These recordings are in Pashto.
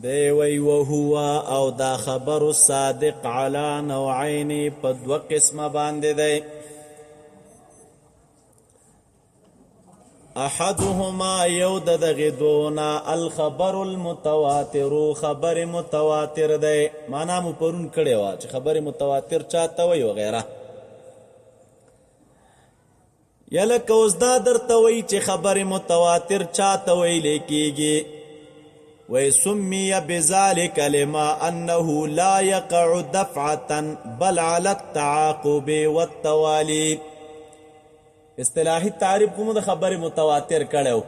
دی وی وهو او دا خبر صادق علی نوعین په دوه قسمه باندې دی. احدهما یو د دغې دونا الخبر المتواتر خبر متواتر دی. معنا مو پرون کړې وه چې خبر متواتر چاته وی وغیره. یا لکه اوس دا درته وی چې خبر متواتر چاته ویلی کېږي. وی سمی بذلک لما انه لا یقع دفعة بل على التعاقب والتوالی. اصطلاحی تعریف کوم د خبر متواتر کړو.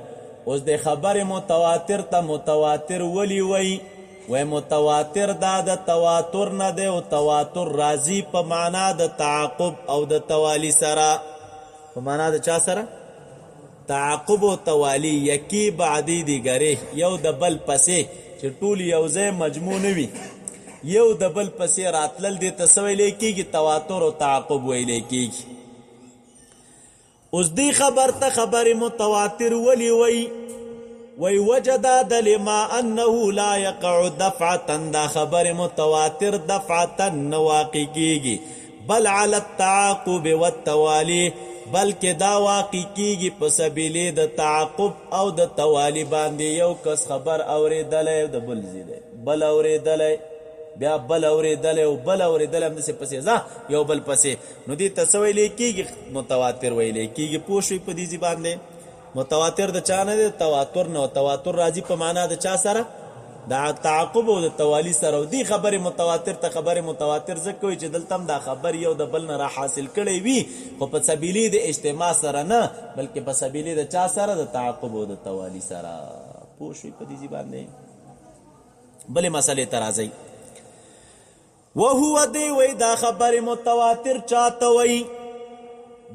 اوس د خبر متواتر ته متواتر ولی وی متواتر دا د تواتر نه دی او تواتر راضی په معنا د تعاقب او د توالی سره. په معنا د چا سره؟ تعاقب و توالی یکی بعدی دیگره یو د بل پسې چې ټول یو ځای مجموع نه وي یو د بل پسې راتلل دې ته څه ویلی کېږي؟ تواتر او تعاقب ویلی کېږي. اوس دې خبر ته خبر متواتر ولی وی وجد لما انه لا يقع دفعة دا خبر متواتر دفعة نواقع کېږي بل على التعاقب والتوالی بلکې دا واقع کېږي په سبیلې د تعاقب او د توالی باندې. یو کس خبر اورېدلی د بل ځای بل اورېدلی بیا بل اورېدلی او بل اورېدلی همداسې پسې ځه یو بل پسې نو دې ته څه ویلی کېږي؟ متواتر ویلی کېږي. پوه شوئ په دې ځای باندې؟ متواتر د چا نه دی؟ تواتر نه. تواتر راځي په معنا د چا سره؟ د تعاقب او د توالی سره. او دې خبر متواتر ته خبر متواتر ځکه وایي چې دلته هم دا خبر یو د بل نه را حاصل کړی وي خو په سبیلې د اجتماع سره نه بلکې په سبیلې د چا سره؟ د تعاقب او د توالی سره. پوه شوئ په دې ځای باندې؟ بلې مسئلې ته راځئ. وهو دی وی دا خبر متواتر چاته وی؟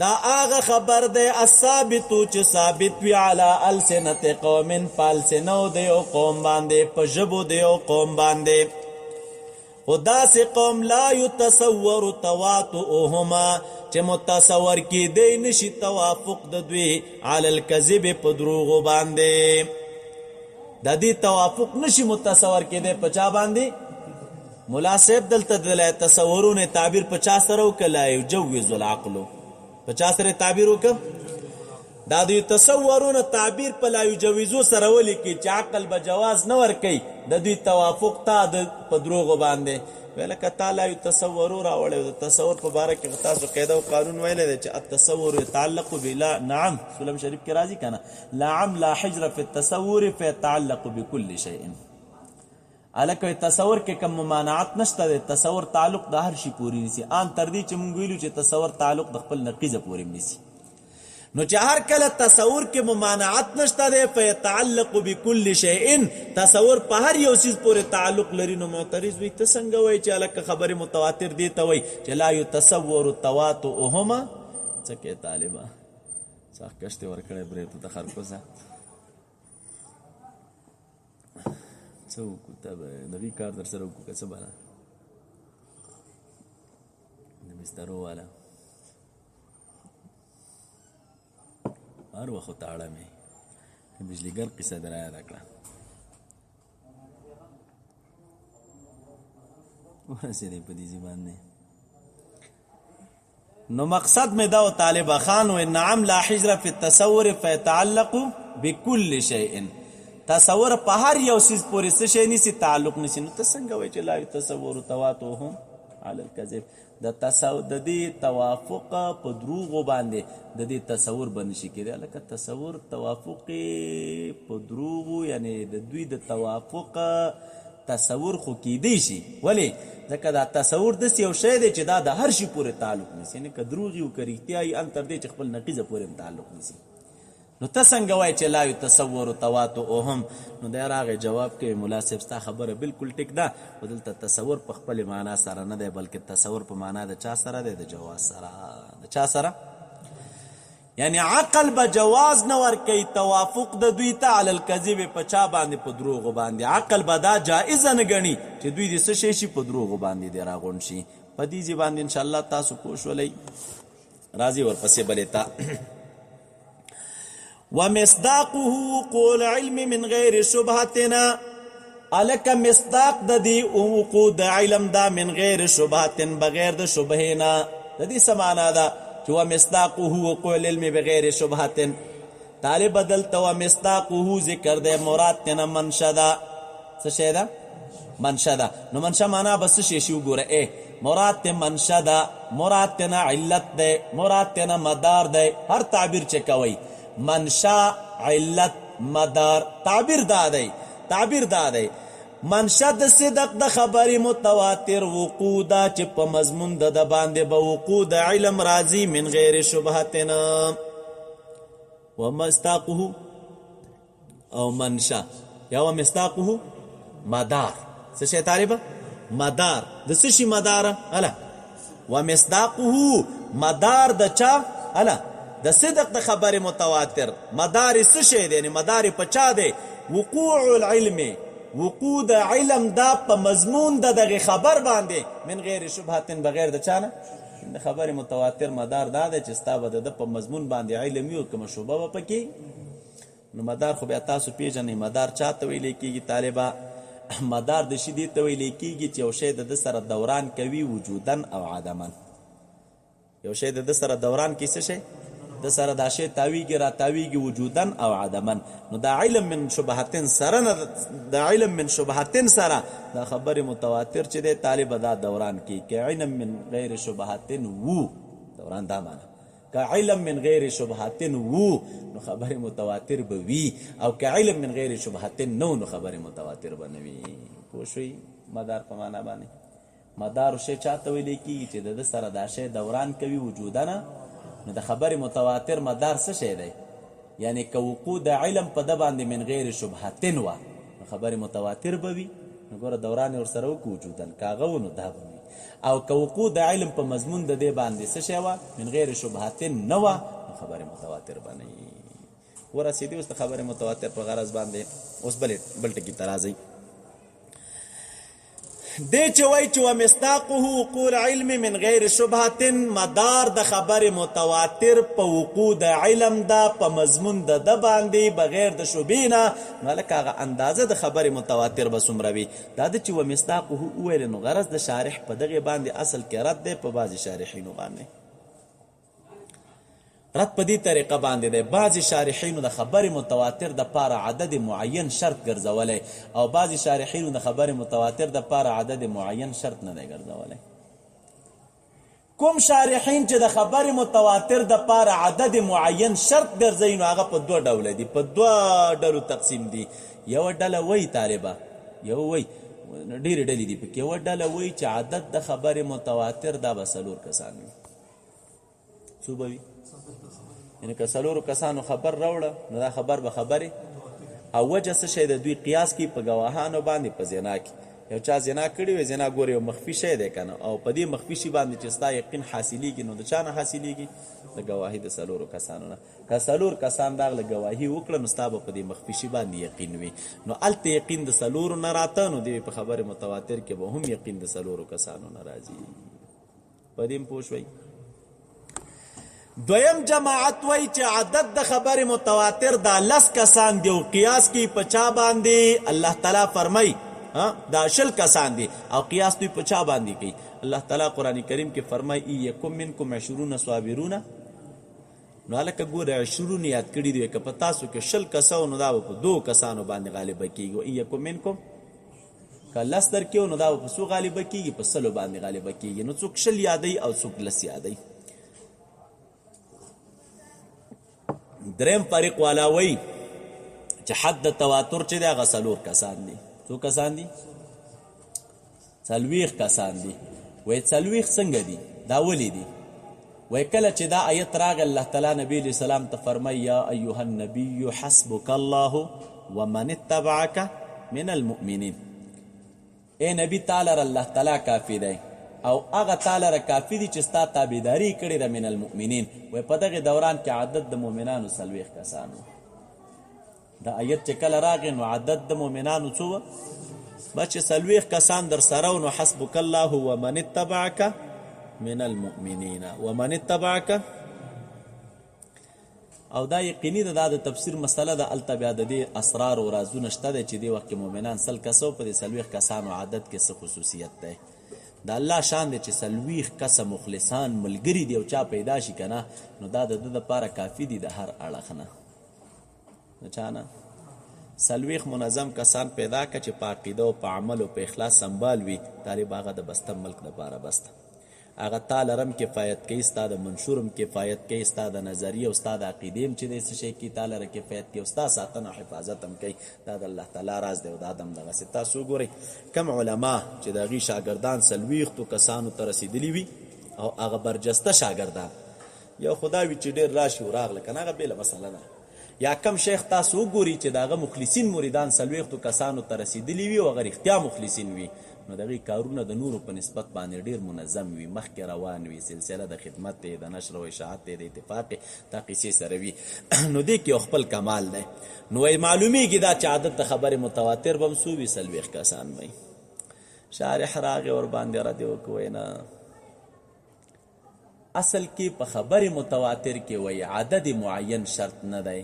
دا آغا خبر دے الثابتو چه ثابت وی علا السنت قوم پالسنو دیو قوم باندے پجبو دیو قوم باندے. خدا سے قوم لا یتصور تواتؤهما چه متصور کی دی نشی توافق ددوی علا الکذب پدروغو باندے. دا دی توافق نشی متصور کی دی پچا باندے؟ مولا صاحب دلتا دلائے تصورون تعبیر پچا سرو کلائی جوز العقلو پچا سره تعبیر وکم دا دوی تصورون تعبیر په لا یجوزو سره ولیکي چې عقل به جواز نه ورکوي د دوی توافق تا د په دروغو باندې ویله که تا لا یتصورو راوړی د تصور په باره کې تاسو قاعده او قانون ویلی دی چې التصور یتعلق بلا نعم سلم شریف کې راځي که نه لعم لا حجر فی التصور فیتعلق بکل شیء. الکه تصور کې کوم ممانعت نشته دی. تصور تعلق د هر شي پورې نیسي ان تر دې چې مونږ ویلو چې تصور تعلق د خپل نقیضه پورې نیسي. نو چې هر کله تصور کې ممانعت نشته دی فیتعلق بكل شیء تصور په هر یو چیز پورې تعلق لري. نو معترض وي ته څنګه وایي چې الکه خبر متواتر دی ته وایي چې لا یتصور تواتؤهما څه کې طالبه څه کشته ورکړې برې ته خرکوسه څه وکړو ته به نوي کار در سره وکړو که څه به نه د بسترو والا هر وخت تاړه مې بجلیګر قصه در یاده کړه ورسېدی په دې ځای باندې. نو مقصد میں دا طالب خان و نعم لا حجر فی التصور فیتعلق بكل شیء تصور په هر یو چیز پورې څه شی نیسي تعلق نیسي. نو ته څنګه وایي چې لا یتصور تواتؤهم علی الکذب د دې توافق په دروغو باندې د دې تصور به نشي کېدی. لکه تصور توافق په دروغو یعنی د دوی د توافق تصور خو کېدی شي. ولې؟ ځکه دا تصور داسې یو شی دی چې دا د هر شي پورې تعلق نیسي یعنې که دروغ وي او که رښتیا وي ان تر دې چې خپل نقیضه پورې هم تعلق نیسي. نو ته څنګه وایي چې لا یتصور تواتؤهم؟ نو دی راغی جواب کوي ملا صاحب ستا خبره بالکل ټیک ده خو دلته تصور په خپلې معنا سره نه دی بلکې تصور په معنا د چا سره دی؟ د جواز سره. د چا سره؟ یعنی عقل به جواز نه ورکوي توافق د دوی ته علی الکذب په چا باندې؟ په دروغو باندې. عقل به دا جایزه نه ګڼي چې دوی د څه شی شي په دروغو باندې دی راغونډ شي. په دې ځای باندې انشاءالله تاسو پوه شولی. راځي ورپسې بلې ته ومصداقه قول علم من غیر شبهتنا الک مصداق د دی وقود علم دا من غیر شبهات بغیر د شبهینا د دې سمانا دا چې و مصداقه وقوع العلم بغیر شبهات طالب بدل تو مصداقه ذکر د مراد تن منشدا څه شی دا منشدا نو منشا معنا بس شی شو ګوره مراد ته منشدا مراد ته علت ده مراد ته مدار ده هر تعبیر چې کوي منشا علت مدار تعبیر داده منشا د صدق د خبر متواتر وقودا چې په مضمون د باندې به وقود علم راضی من غیر شبهتنا ومستاقه او منشا یا ومستاقه مدار څه شی طالبه مدار د څه شي مدار الا ومصداقه مدار د چا الا د صدق د خبر متواتر مدار څه شی دی یعنی مدار په چا دی وقوع العلم وقود علم دا په مضمون دغه خبر باندې من غیر شبهات بغیر د چانه د خبر متواتر مدار دا دی چې ستابه د په مضمون باندې علم یو کوم شوبه پکې نو مدار خو بیا تاسو پیژنئ مدار چاته ویل کېږي طالبا مدار د شي دې ته ویل کېږي چې یو شی د سره دوران کوي وجودن او عدمن یو شی د سره دوران کې څه شي د سره دا شی تاویږي را تاویږي وجودن او عدمن نو دا علم من شبهتن سره نه دا علم من شبهتن سره دا خبر متواتر چې د طالب دا دوران کې علم من غیر شبهتن وو دوران دا معنی که علم من غیر شبهتن وو نو خبر متواتر به وی او که علم من غیر شبهتن نو خبر متواتر به نه وی پوښوي مدار په معنا باندې مدار شی چاته ویل کېږي چې د سره دا شی دوران کوي وجودنه نو د خبر متواتر مدار څه شی دی یعنی که وقود علم په د باندې من غیر شبهتن و خبر متواتر به وي نو ګوره دوران ورسره وکړو وجودن کاغه نو دا به او که وقود علم په مضمون د دې باندې څه شی و من غیر شبهتن نه و خبر متواتر باندې ورسېدي اوس د خبر متواتر په غرض باندې اوس بل ټکی ترازی دې چې وای چې ومصداقه وقوع علم من غیر شبهه مدار د خبر متواتر په وقوع علم دا په مضمون د باندې بغیر د شبهه نه لکه اندازه د خبر متواتر به څومره وي دا د چې ومصداقه ویل نو غرض د شارح په دغه باندې اصل کې رد دی په بعضی شارحینو باندې رد په دې طریقه باندې دی بعضی شارحینو د خبر متواتر د پاره عدد معین شرط ګرځولای او بعضی شارحینو د خبر متواتر د پاره عدد معین شرط نه دی ګرځولای کوم شارحین چې د خبر متواتر د پاره عدد معین شرط ګرځي نو هغه په دوه ډول دي په دوه ډلو تقسیم دي یو ډله وای طالبہ یو وای ډېر ډلې دي په کې یو ډله وای چې عدد د خبر متواتر د بسلور کسان وي صوبوي یعنی که څلورو کسانو خبر راوړه نو دا خبر به خبرې او وجه څه شی د دوی قیاس کوي په ګواهانو باندې په زنا کې یو چا زنا کړې وي زنا ګورې یو مخفي شی دی که نه او په دې مخفي شي باندې چې ستا یقین حاصلېږي نو د چا نه حاصلېږي د ګواهي د څلورو کسانو نه که څلور کسان راغله ګواهي وکړه نو ستا به په دې مخفي شي باندې یقین وي نو هلته یقین د څلورو نه راته نو دې په خبر متواتر کې به هم یقین د څلورو کسانو نه راځي په دې هم پوه شوئ دویم جماعت وای چې عدد د خبر متواتر دا 10 کسان دی او قیاس کی پچا باندې الله تعالی فرمای دا 10 کسان دی او قیاس دوی پچا باندې کوي الله تعالی قران کریم کې فرمای یکم منکم 20 صابرون نو الک ګوره 20 یاد کړی دی که پتا سو کې 10 کسانو نو دا په 2 کسانو باندې غالب کیږي یکم منکم کله ستر کې نو دا په سو غالب کیږي په سلو باندې غالب کیږي نو څوک 10 یادای او څوک 10 یادای دریم فریق والا وی چې حد تواتر چې دا غسلور کسان دي څو کسان دي څلويخ کسان دي وای څلويخ څنګه دي دا ولې دي وای کله چې دا آیت راغ الله تعالی نبی علیہ السلام ته فرمای یا ایها النبی حسبک الله ومن اتبعك من المؤمنین اے نبی تعالی الله تعالی کافی دی او هغه تعالی را کافی دي چې ستا تابعداري کړې ده من المؤمنین وای په دغه دوران کې عدد د مؤمنانو څلويخ کسانو دا آیت چې کله راغی نو عدد د مؤمنانو څو بچ څلويخ کسان در سره نو حسبک الله ومن اتبعك من المؤمنین ومن اتبعك او دا یقیني ده دا د تفسیر مسله ده. هلته بیا د دې اسرار او رازونه شته دی چې دې وخت کې مؤمنان 100 کسه په دې 40 کسانو عدد کې څه خصوصیت دی. د الله شان دی چې 40 کسه مخلصان ملګري دي او چا پیدا شي که نه نو دا د ده دپاره کافي دي د هر اړخ نه. د چا نه 40 منظم کسان پیدا که چې په عقیده او په عمل او په اخلاص سنبال وي، طالب هغه د بسته ملک دپاره بسته. هغه تا لرم کفایت کوي، ستا د منشورم کفایت کوي، ستا د نظریه او ستا د عقیدې هم چې دی څه شی کوي تا لره کفایت کوي، او ستا ساتنه او حفاظت هم کوي. دا د الله تعالی راز دی او دا هم دغسې. تاسو وګورئ کم علما چې د هغې شاګردان 40 کسانو ته رسېدلي وي او هغه برجسته شاګردان، یو خدا وي چې ډېر راشي او راغله که نه هغه بېله مسله ده. یا کم شیخ تاسو وګورئ چې د هغه مخلصین مریدان 40 کسانو ته رسېدلي وي او هغه رښتیا مخلصین وي، نو د هغې کارونه د نورو په نسبت باندې ډېر منظم وي، مخکې روان وي، سلسله د خدمت دی، د نشر او اشاعت دی، د اتفاق دا قیسې سره وي. نو دې کې یو خپل کمال دی. نو معلومیږي دا چې عادت د خبرې متواتر به هم څو وي 40 کسان وي. شارح راغی ورباندې رد وکړ وایي نه، اصل کې په خبرې متواتر کې وایي عدد معین شرط نه دی.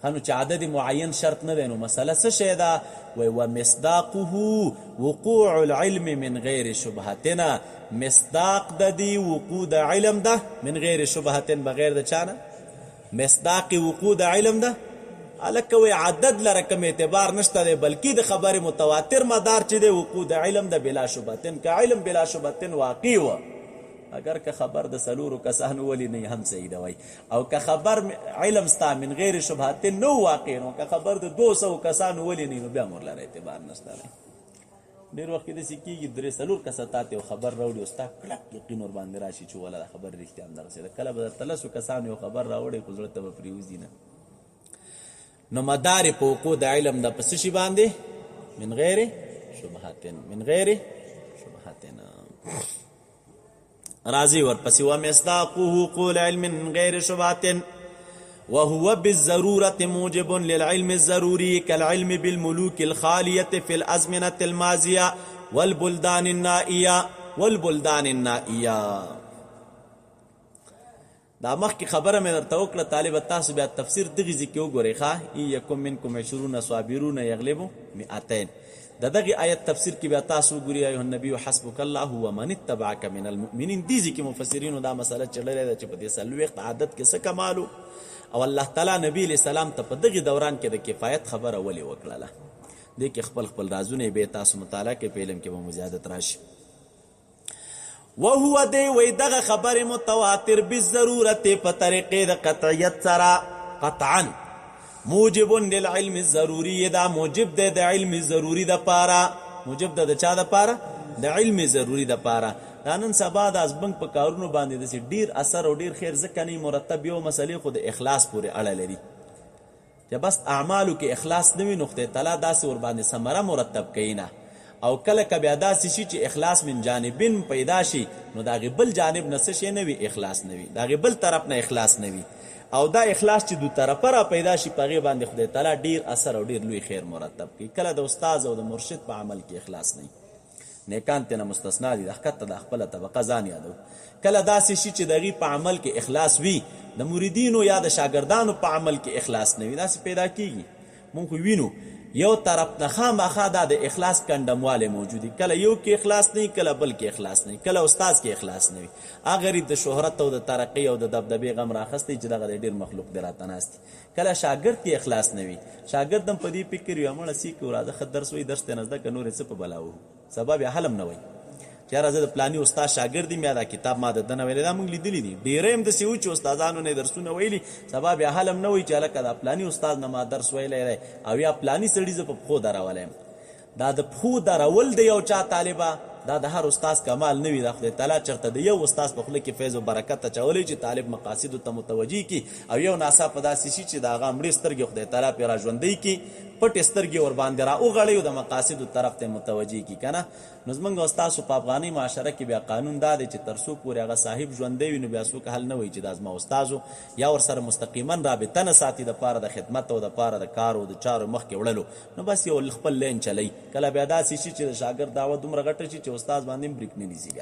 خانو چې عدد معین شرط نه دی نو مسله څه شی ده؟ وایي ومصداقه وقوع العلم من غیر شبهتنا، مصداق د دې وقوع د علم ده من غیر شبهتن، بغیر د چانه مصداق وقوع د علم ده. هلکه وایي عدد لره کوم اعتبار نشته دی، بلکې د خبرې متواتر مدار چې دی وقوع د علم ده بلا شبهتن. که علم بلا شبهتن واقع و، اگر که خبر د 4 کسانو ولی نه هم صحیح ده وای، او که خبر علم ستا من غیر شبهات نو واقع نو، که خبر د 200 کسانو ولی نه نو بیا مور لره اعتبار نشته. ډېر وخت داسې کېږي 3-4 کسه تا ته یو خبر راوړي او ستا کلک یقین ور باندې راشي چې ولا دا خبر رښتیا هم دغسې ده. کله به درته 10 کسانو یو خبر راوړی خو زړه ته به پرېوځي نه. نو مدار یې په وقوع د علم ده په څه شي باندې؟ من غیر شبهات، من غیر شبهات. راضی ورپسې ومصداقه قول علم من غیر شبهات وهو بالضرورة موجب للعلم الضروري كالعلم بالملوك الخالية في الأزمنة الماضية والبلدان النائية دا مخکې خبره مې درته وکړه. طالب تاسو بیا تفسیر دغې ځای کې وګورئ ښه. ان یکم منکم 20 صابرون یغلبوا 200. د دغه آیت تفسیر کې بیا تاسو وګورئ ایها النبی حسبک الله ومن اتبعک من المؤمنین. دې ځای کې مفسرینو دا مسله چللې ده چې په دې 40 عدد کې څه کمالو او الله تعالی نبی علیہ السلام ته په دغه دوران کې د کفایت خبره ولې وکړله. دې کې خپل رازونه به تاسو مطالعه کې په علم کې به مزیادت راشي. وهو دی وی دغه خبر متواتر بالضرورت په طریقې د قطعیت سره قطعا موجب للعلم الضروری، دا موجب دی د علم ضروری د پاره. موجب د چا د پاره؟ د علم ضروری د پاره. دا نن سبا د ازبنګ په کارونو باندې داسې ډیر اثر او ډیر خیر ځکه نه مرتب یو مسلې خو د اخلاص پورې اړه لري. چې بس اعمالو کې اخلاص نه وي نو خدای تعالی داسې ور باندې ثمره مرتب کوي نه. او کله که بیا داسې شي چې اخلاص من جانبین پیدا شي نو د هغې بل جانب نه څه شی نه وي؟ اخلاص نه وي. د هغې بل طرف نه اخلاص نه وي. او دا اخلاص چې دو طرفه را پیدا شي په هغې باندې خدای تعالی ډیر اثر او ډیر لوی خیر مرتب کوي. کله د استاذ او د مرشد په عمل کې اخلاص نه وي، نیکان تېنه مستثنا دي، د ښکته د خپله طبقه ځان یادو. کله داسې شي چې د هغې په عمل کې اخلاص وي، د مریدینو یا د شاګردانو په عمل کې اخلاص نه وي، داسې پیدا کېږي. مونږ خو وینو یو طرف نه خامخا دا د اخلاص کنډموالی موجودي، کله یو کې اخلاص نه وي، کله بل کې اخلاص نه وي، کله استاذ کې اخلاص نه وي. هغه غریب د شهرت او د ترقۍ او د دبدبې غم راخستی چې دغه د ډېر مخلوق دی راته ناست. کله شاګرد کې اخلاص نه وي، شاګرد هم په دې فکر وي مړه سیکو راځه ښه درس وایي، درس ته نه زده که نور یې څه په بلا وو، سبا بیا حل هم نه وایي چې یاره زه د پلاني استاد شاګرد یم یا دا کتاب ما د ده نه ویلی. دا موږ لیدلي دي ډېری هم داسې وو چې استادانو نه یې درسونه ویلي، سبا بیا حل هم نه وایي چې هلکه دا پلاني استاد نه ما درس ویلی دی او یا پلاني سړي زه په پښو درولی یم. دا د پښو درول د یو چا طالبه دا د هر استاز کمال نه وي. دا خدای تعالی چېرته د یو استاز په خوله کې فیض و برکت اچولی چې طالب مقاصدو ته متوجه کړي او یو ناڅاپه داسې شي چې د هغه مړې سترګې خدای تعالی پرې را ژوندی کړي، پټې سترګې ورباندې را وغړوي او د مقاصدو طرف ته متوجه کړي که نه. نو زموږ او ستاسو په افغاني معاشره کې بیا قانون دا دی چې تر څو پورې هغه صاحب ژوندی وي نو بیا څوک حل نه وایي چې دا زما استاز و، یا ورسره مستقیما رابطه نه ساتي دپاره د خدمت او دپاره د کار او د چارو مخکې وړلو، نو بس یو خپل لین چلی. کله بیا داسې شي چې د شاګرد دعوه دومره غټه شي چې استاز باندې هم بریک نه نیسي،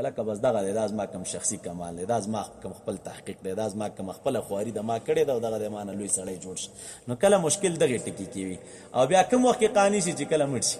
لکه بس دغه دی، دا زما کوم شخصي کمال دی، دا زما کوم خپل تحقیق دی، دا زما کوم خپله خواري د ما کړې ده او دغه دی ما نه لوی سړی جوړ شه. نو کله مشکل دغې ټکي کې وي. او بیا کوم وخت کې قانع شي چې کله مړ شي،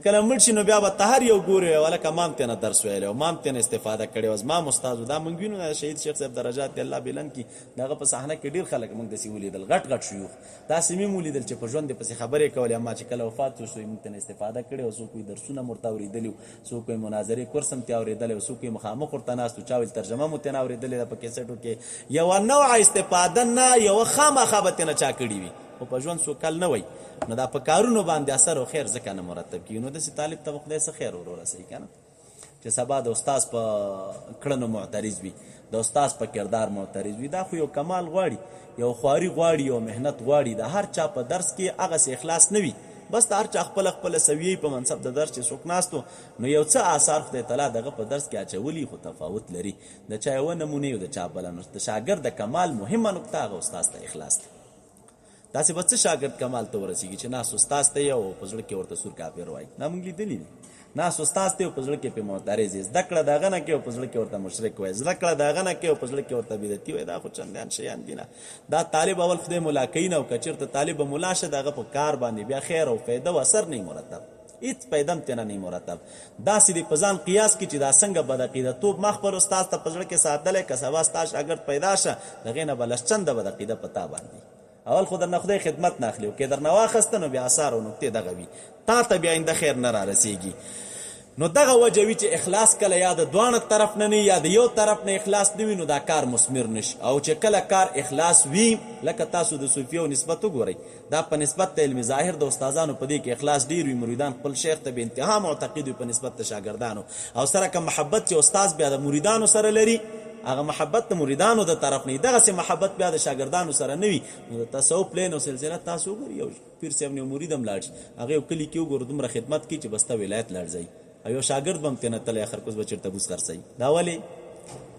کله مړ شي نو بیا به ته هر یو ګورې ولکه ما هم تېنه درس ویلی او ما هم تېنه استفاده کړې وه، زما هم استاد و. دا موږ وینو شهید شیخ صاحب درجات دی الله بلند کړي، د هغه په صحنه کې ډېر خلک موږ داسې ولیدل، غټ غټ شیوخ داسې مې ولیدل چې په ژوند یې پسې خبرې کولې، اما چې کله وفات شو موږ تېنه استفاده کړې وه. څوک وایي درسونه مو ورته اورېدلي وو، څوک وایي مناظرې کورس هم ترې اورېدلی وو، څوک وایي مخامخ ورته ناست وو، چا ویل ترجمه مو تېنه اورېدلې ده په کیسټو کې. یوه نوعه استفاده نه، یوه خامخا به تېنه چا کړي وي، خو په ژوند څوک کل نه وایي. نو دا په کارونو باندې اثر او خیر ځکه نه مرتب کېږي. نو داسې طالب ته به خدای څه خیر ورسوي که نه، چې سبا د استاذ په کړنو معترض وي، د استاذ په کردار معترض وي. دا خو یو کمال غواړي، یو خواري غواړي، یو محنت غواړي. د هر چا په درس کې هغسې اخلاص نه وي، بس د هر چا خپله سویې په منصب د درس چې څوک ناست نو یو څه آثار خدای تعالی دغه په درس کې اچولي، خو تفاوت لري. د چا یوه نمونې او د چا بله نو د شاګرد د کمال مهمه نقطه هغه استاذ ته اخلاص دی. داسې به څه شاګرد کمال ته ورسېږي چې ناست استاذ ته یې او په زړه کې ورته سور کافر وایي. دا موږ لیدلي دي، ناست استاذ ته یې په زړه کې پرې معترض یې، زده کړه د هغه نه کوي او په زړه کې ورته مشرک وایي، زده کړه د هغه نه کوي او په زړه کې ورته بدعتي وایي. دا خو چندان شیان دي نه. دا طالب اول خدای ملا کوي نه، او که چېرته طالب به ملا شه د هغه په کار باندې بیا خیر او فایده او اثر نه مرتب، هېڅ پیدا هم تېنه نه مرتب. داسې دی په ځان قیاس کړي چې دا څنګه بدعقیدهتوب ما خپل استاذ ته په زړه کې ساتلی، که سبا ستا شاګرد پیدا شه د هغې نه به لسچنده بدعقیده په تا باندې. اول خو درنه خدای خدمت نه اخلي، او که درنه واخسته نو بیا اثار او نکتې دغه وي، تا ته بیا آینده خیر نه رارسېږي. نو دغه وجه وي چې اخلاص کله یا د دواړه طرف نه یا د یو طرف نه اخلاص نه وي، نو دا کار مثمر نشي. او چې کله کار اخلاص وي، لکه تاسو د صوفیو نسبت وګورئ، دا په نسبت ته علم ظاهر د استادانو په دې کې اخلاص ډېر وي، مریدان خپل شیخ ته به انتها معتقد وي په نسبت د شاګردانو، او سره که محبت چې استاد بیا د مریدانو سره لري، هغه محبت د مریدانو د طرف نه، دغسې محبت بیا د شاګردانو سره نه وي. نو د تصوف لین او سلسله تاسو وګورئ، یو پیر صاحب نه مرید هم لاړ شي، هغه یو کلي کې وګورو دومره خدمت کوي چې بس ته ولایت لاړ ځئ، او یو شاګرد به هم تېنه تلی اخر کوز به چېرته بوس خرڅوي. دا ولې؟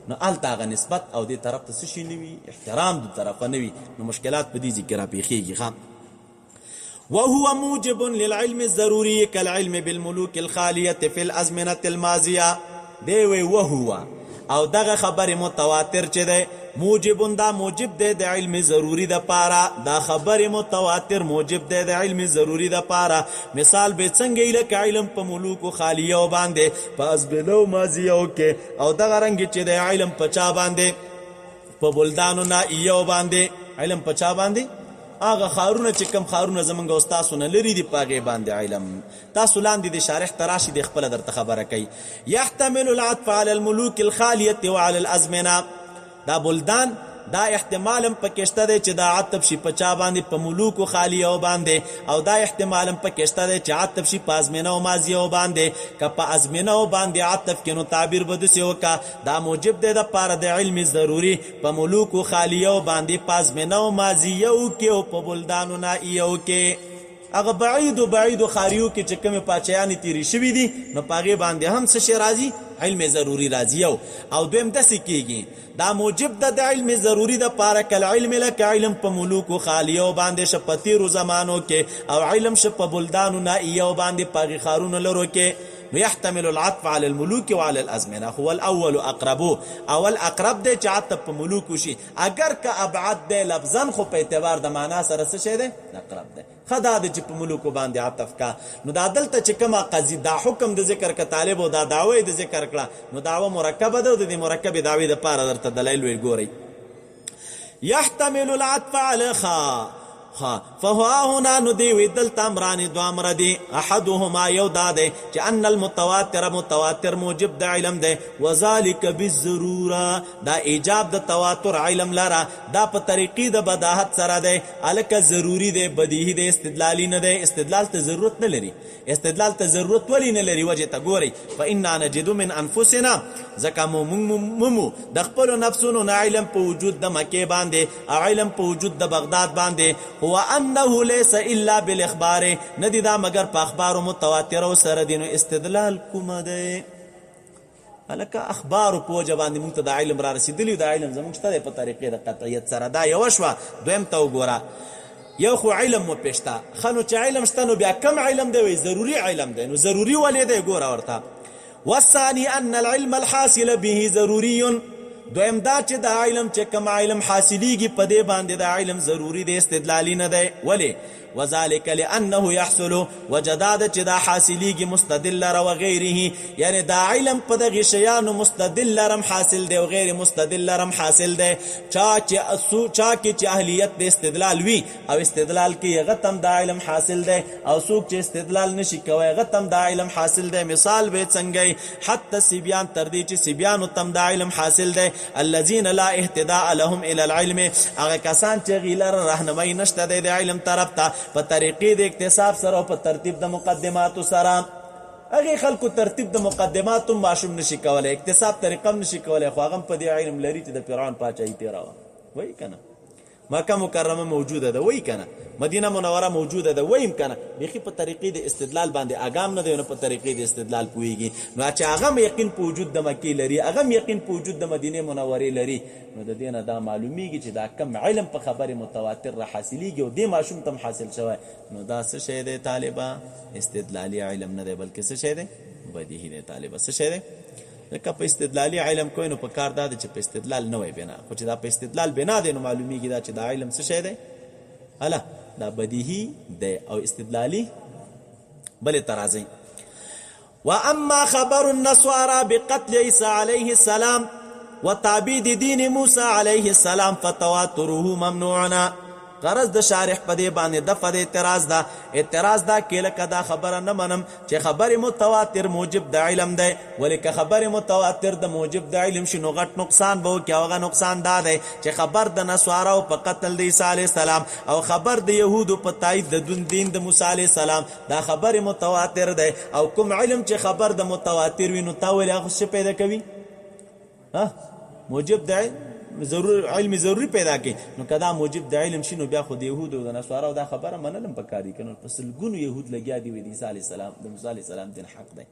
نو هلته هغه نسبت او دې طرف ته څه شي نه وي، احترام د طرفه نه وي، نو مشکلات په دې ځای کې راپېښېږي. ښه، وهو موجب للعلم الضروري كالعلم بالملوك الخالية في الأزمنة الماضية. دی وی وهو، او دغه خبر متواتر چې دی موجب، دا موجب دی د علم ضروری د پاره، دا خبر متواتر موجب دی د علم ضروری د پاره. مثال به څنګه لکه علم په ملوکو خالیو باندې، په ازبلو ماضیو کې، او دغه رنګ چې دی علم په چا باندې، په بلدانو نائیو باندې. علم په چا باندې؟ هغه خارونه چې کم خارونه زمونږ استاسو نه لري دي، په هغې باندې علم. تاسو لاندې د شارح ته راشي، د خپله درته خبره کوي. یحتمل العطف على الملوک الخالیة وعلى الازمنه. دا بلدان دا احتمالم پکې شته دی چې دا عطف شي په چا باندې، په ملوکو خالیو باندې، او دا احتمالم پکې شته دی چې عطف شي په ازمنه او ماضیو باندې. که په ازمنه باندې عطف کې نو تعبیر به داسې وکړه، دا موجب دی دپاره د علم ضروري په ملوکو خالیو باندې، په ازمنه او ماضیو کې او په بلدانو نائیو کې. هغه بعید و خاریو کې چې کومې پاچایانې تیرې شوي دي، نو په هغې باندې هم څه شی راځي؟ علم ضروري راځي. او دویم داسې کېږي، دا موجب ده د علم ضروري د پاره، کل علم لکه علم په ملوکو خالیو باندې شه په تیرو زمانو کې، او علم شه په بلدانو نائیو باندې په هغې ښارونو لرو کې. يحتمل العطف على الملوك وعلى الازمنه. هو الاول اقرب، اول اقرب دی چې عطف په ملوکو شي، اگر که ابعد دی لفظا، خو په اعتبار د معنا سره څه شی دی؟ اقرب دی. ښه دا دی چې په ملوکو باندې عطف کا. نو دا دلته چې کومه قضیه دا حکم د ذکر که طالب او دا دعوه د ذکر کړه، نو دعوه مرکبه ده، او د دې مرکبې دعوې دپاره درته دلایل ویل ګورئ. يحتمل العطف على فهو هنا ندوي دلت امران دو امر دي، احدهما یو دا دی چې ان المتواتر متواتر موجب د علم دی، وذلك بالضروره، دا ایجاب د تواتر علم لره دا په طریقې د بداحت سره دی. الکه ضروری دی، بدیهی دی، استدلالی نه دی. استدلال ته ضرورت نه لري. استدلال ته ضرورت ولی نه لري؟ وجه ته ګورئ، فإنا نجد من انفسنا، ځکه مو د خپلو نفسونو نه علم په وجود د مکې باندې، او علم په وجود د بغداد باندې. هو انه ليس الا بالاخبار، ندی دا مگر په اخبارو متواترو سره دي. نو استدلال کومه دی؟ هلکه اخبارو په وجه باندې موږ ته د علم را رسېدلي، دا علم زموږ شته دی په طریقې د قطعیت سره. دا یوه شوه. دویم ته وګوره، یو خو علم مو پېشته. ښه، نو چې علم شته نو بیا کم علم دی؟ وایي ضروري علم دی. نو ضروري ولې دی؟ ګوره ورته والثاني ان العلم الحاصل به ضروري، دویم دا چې دا علم چې کوم علم حاصلیږي په دې باندې دا علم ضروری دی، استدلالی نه دی. ولی وذلك لانه يحصل وجداد چې دا حاصلیږي مستدل لره و غیره، یعنی دا علم په دغه شیانو مستدل لرم حاصل دی او غیر مستدل لرم حاصل دی. چا کې اهلیت د استدلال وی او استدلال کې هغه تم دا علم حاصل دی، او څوک چې استدلال نشي کوي هغه تم دا علم حاصل دی. مثال به څنګه حتی سبیان تر دې چې سبیان تم دا علم حاصل دی. الذين لا اهتداء لهم الى العلم، هغه کسان چې غیلر راهنمای نشته د علم طرف ته په طریقې د اکتساب سره او په ترتیب د مقدماتو سره. هغه خلکو ترتیب د مقدماتو ماشوم نشي کولای، اکتساب طریقه نشي کولای، خو هغه په دې علم لري چې د فرعون پاچاهي تیرا وای کنه. مکه مکرمه موجوده ده وای کنه، مدینه منوره موجوده ده وایم کنه، بيخي په طریقې د استدلال باندې اګام نه دی، نو په طریقې د استدلال پويږي. نو چې هغه یقین په وجود د مکه لري، هغه یقین په وجود د مدینه منوره لري، نو د دینه دا معلومیږي چې دا کم علم په خبره متواتر را حاصلېږي او د ماشوم تم حاصل شوی. نو دا څه شی دی طالبا؟ استدلالي علم نه دی بلکې څه شی دی؟ بدیهی دی طالبا. څه شی دی؟ لکه په استدلالي علم کوی نو په کار دا چې په استدلال نه وای بنا، خو چې دا په استدلال بنا دی نو معلومیږي دا چې دا علم څه شی دی؟ الا دا بدیهی دی او استدلالي بل ترازی. واما خبر النصارى بقتل عيسى عليه السلام وتعبيد دين موسى عليه السلام فتواتره ممنوعنا. غرض د شارح په دې باندې د فد اعتراض دا کله کدا خبره نه منم چې خبر متواتر موجب د علم دی، ولیکه خبر متواتر د موجب د علم شنو غټ نقصان به کې هغه نقصان دا دی چې خبر د نصارو په قتل د عیسی علی السلام او خبر د يهودو په تایید د دین د موسی علی السلام دا خبر متواتر دی. او کوم علم چې خبر د متواتر وي نو تاول هغه څه پیدا کوي؟ موجب د ضرور علم ضروری پیدا کی. نو کدا موجب د علم شنو بیا خو د يهود او د نصارو دا خبره منلم پکاري کنه، پس لګونو يهود لګیا دی د عیسی علی السلام د موسی علی السلام دین حق دی،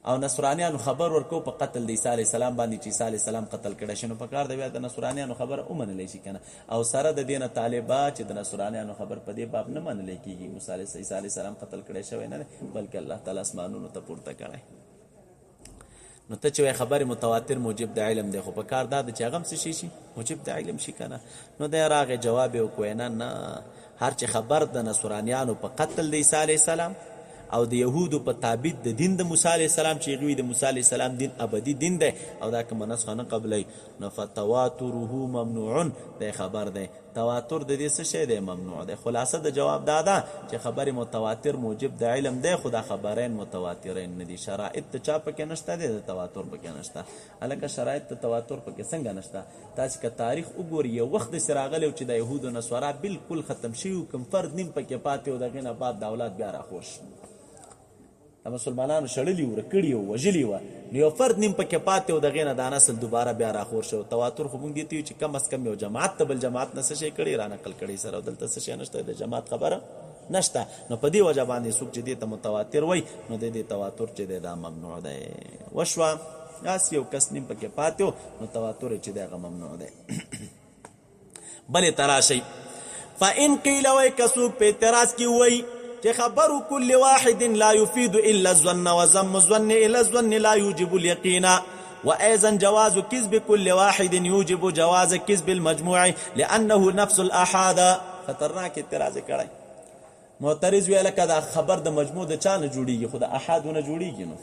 او نصرانیانو خبر ورکو په قتل د عیسی علی السلام باندې چې عیسی علی السلام قتل کړه شنو پکار دی بیا د نصرانیانو خبره ومنل شي کنه. او سره د دینه طالبات چې د نصرانیانو خبر په دې باب نه منل کیږي، موسی عیسی علی السلام قتل کړه شوی نه بلکې الله تعالی اسمانونو ته پورته کړي. نو ته چې خبر متواتر موجب د علم دی، خو په کار دا چې هغه څه شي موجب د علم شي کنه. نو دا راغه جواب وکوي نه هر چې خبر د نصرانیانو په قتل د عیسی علی السلام او د يهودو په تعبید د دین د موسی علی السلام چې غوی د موسی علی السلام دین ابدي دین دی او دا کوم نسخه نه قبلې، نو فتواتره ممنوع د خبر دی. تواتر د دې څه شی دی؟ ممنوع دی. خلاصه د جواب دا ده چې خبر متواتر موجب د علم دی، خو دا خبرین متواترین نه دي. شرایط ته چا پکې نشته دی، د تواتر پکې نشته. الکه شرایط ته تواتر پکې څنګه نشته؟ تاسو که تاریخ وګورئ یو وخت سراغله چې د يهودو نصارا بالکل ختم شي، کوم فرد نیم پکې پاتې او دغه نه بعد د اولاد بیا راخوش مسلمانانو شړلی و رکړی و وجلی و، نو یو فرد نیم پکې پاتې او دغه نه د نسل دوباره بیا راخور شو. تواتر خو مونږ دي چې کم از کم یو جماعت ته بل جماعت نه څه شي کړي را نقل کړي سره، دلته څه شي نشته، د جماعت خبره نشته. نو په دې وجه باندې څوک چې دې ته متواتر وای نو د دې تواتر چې دا ممنوع دی. وشوا یاس یو کس نیم پکې پاتې نو تواتر چې دا ممنوع دی. بل تراشی فإن قيل وای کسو په اعتراض کی وای کہ خبر كل واحد لا يفيد الا الظن وذم الظن الى الظن لا يوجب اليقين، وايضا جواز كذب كل واحد يوجب جواز كذب المجموع لانه نفس الاحاد. خطرناک اعتراض کړای معترض ویل کدا خبر د مجموع د چانه جوړیږي، خو د احادونه جوړیږي. نو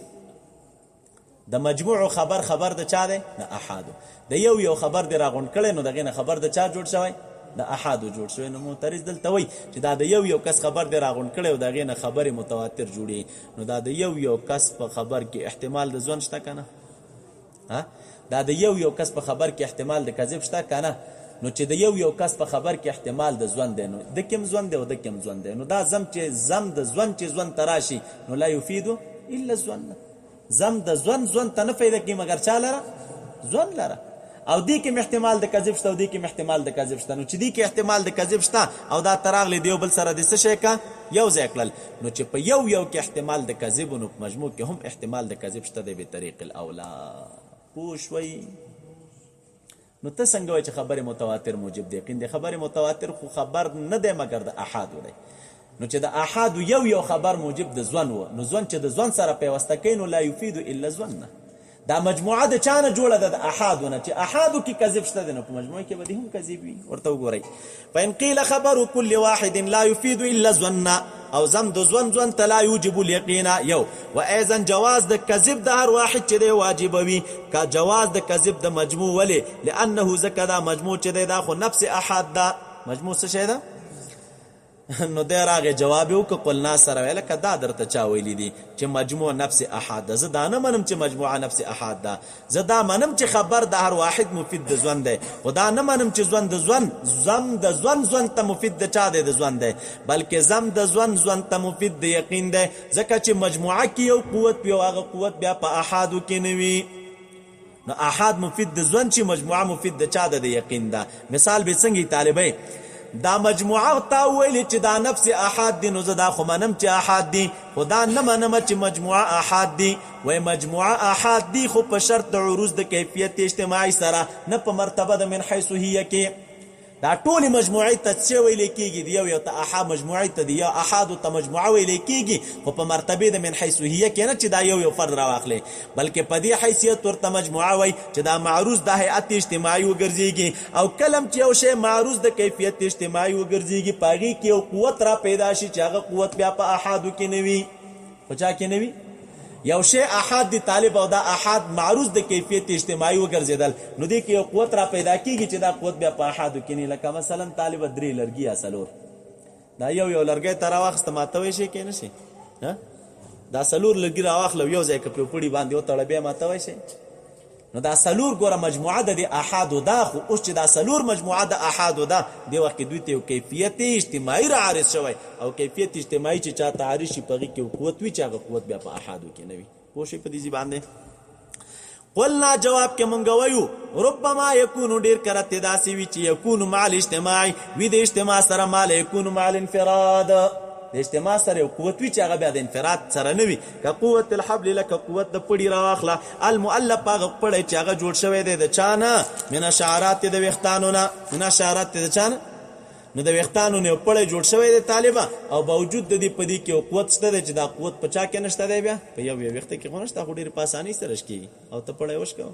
د مجموع خبر د چا دی؟ د احاد. د یو خبر دی راغون کړي نو دغه خبر د چا جوړ شوی؟ د احادو جوړ شوی. نو معترض دلته وای چې دا د یو کس خبر دی راغون کړي او دغه نه خبره متواتر جوړي، نو دا د یو کس په خبر کې احتمال د ځون شته کنه؟ دا د یو کس په خبر کې احتمال د کذب شته کنه؟ نو چې د یو کس په خبر کې احتمال د ځون دی، نو د کوم ځون دی او د کوم ځون دی؟ نو دا زم د ځون چې ځون تراشي نو لا يفيد الا الظن. زم د ځون ته نه فائدہ کوي مگر چا لره؟ ځون لره. او دی کې احتمال د کذب شته او دی کې احتمال د کذب شته. نو چې دی کې احتمال د کذب شته او دا تراغلی دیو بل سره د څه شي کا یو ځای کړل، نو چې په یو کې احتمال د کذب نو په مجموع کې هم احتمال د کذب شته دی به طریق الاولا. پوښوي نو ته څنګه وای چې خبره متواتر موجب دی؟ کیند خبره متواتر خو خبر نه دی مگر د احاد دی. نو چې د احاد یو خبر موجب د ځوان و، نو ځوان چې د ځوان سره پیوسته کوي نو لا یفید الا ظن. دا مجموعه د چانه جوړه ده؟ د احادونه. چې احادو کې کذب شته نو په مجموعه کې به هم کذب وي. ورته وګورئ فإن قيل خبر كل واحد لا يفيد الا ظن او زم د ځوان ته لا يوجب اليقين یو و ايضا جواز د کذب د هر واحد چې دی واجب وي کا جواز د کذب د مجموع ولی لانه ذکر دا مجموع چې دی دا خو نفس احاد دا مجموع څه شي ده. نو دی راغی جواب یې وکړ قلنا سره ویل که دا درته چا ویلي دي چې مجموع نفس احاد ده؟ زه دا نه منم چې مجموعه نفس احاد ده. زه دا منم چې خبر د هر واحد مفید د ځوان دی، خو دا نه منم چې ځوان د ځوان زم د ځوان ته مفید د چا دی؟ د ځوان دی. بلکې زم د ځوان ته مفید د یقین دی، ځکه چې مجموعه کې یو قوت وي او هغه قوت بیا په احادو کې نه وي. نو احاد مفید د ځوان چې مجموعه مفید د چا ده؟ د یقین ده. مثال به څنګه طالبای دا مجموعه تا ویلی چې دا نفس احاد دی، نو زه دا خو منم چې احاد دی، خدا نه منم چې مجموعه احاد دی. وای مجموعه احاد دی خو په شرط د عروض د کیفیت اجتماعي سره، نه په مرتبه د من حيث هي کې. دا ټول مجموعه ته څه ویل کېږي؟ دی یو ته احاد مجموعه ته دی یا احاد ته مجموعه ویل کېږي، خو په مرتبه د من حيث هي کې نه چې دا یو فرد راواخلي، بلکې په دې حیثیت ورته مجموعه وای چې دا معروض د هيئت اجتماعي وګرځيږي. او کلم چې یو شی معروض د کیفیت اجتماعي وګرځيږي پاږي کې یو قوت را پیدا شي چې هغه قوت بیا په احادو کې نه وي. په چا کې نه وي؟ یو شی احاد دی طالب او دا احاد معروض د کیفیت اجتماعي وګرځیدل، نو دې کې یو قوت را پیدا کیږي چې دا قوت بیا په احادو کې نه. لکه مثلا طالب درې لرګي یا څلور، دا یو لرګی تر واخسته ماته وي شي کې نه شي، دا څلور لرګي راواخلو یو ځای کې په پړي باندې وتړه بیا ماته وي شي. نو دا څلور ګوره مجموعه د احادو ده، خو اوس چې دا څلور مجموعه د احادو ده دی وخت دوی ته کیفیت اجتماعي را عارض شوی، او کیفیت اجتماعي چې چا تعریف شي پغې کې قوت وی چې هغه قوت بیا په احادو کې نه وي. پوه شئ په دې باندې. قلنا جواب کې مونږ وایو ربما يكون ډیر کرته داسې وی چې يكون مع الاجتماع وی د اجتماع سره مال يكون مع الانفراد، د اجتماع سره یو قوت وی چې هغه بیا د انفراد سره نه وي. که قوت الحبل لکه قوت د پړي راواخله المؤلف هغه پړی چې هغه جوړ شوی دی د چانه من شعرات د وختانو نه، من شعرات د چانه نو د وختانو نه پړی جوړ شوی دی طالبہ، او باوجود د دې پدې کې قوت شته چې دا قوت په چا کې نشته دی، بیا په یو وخت کې غونښت خو ډیر په اسانۍ سره شي او ته پړی وشکو.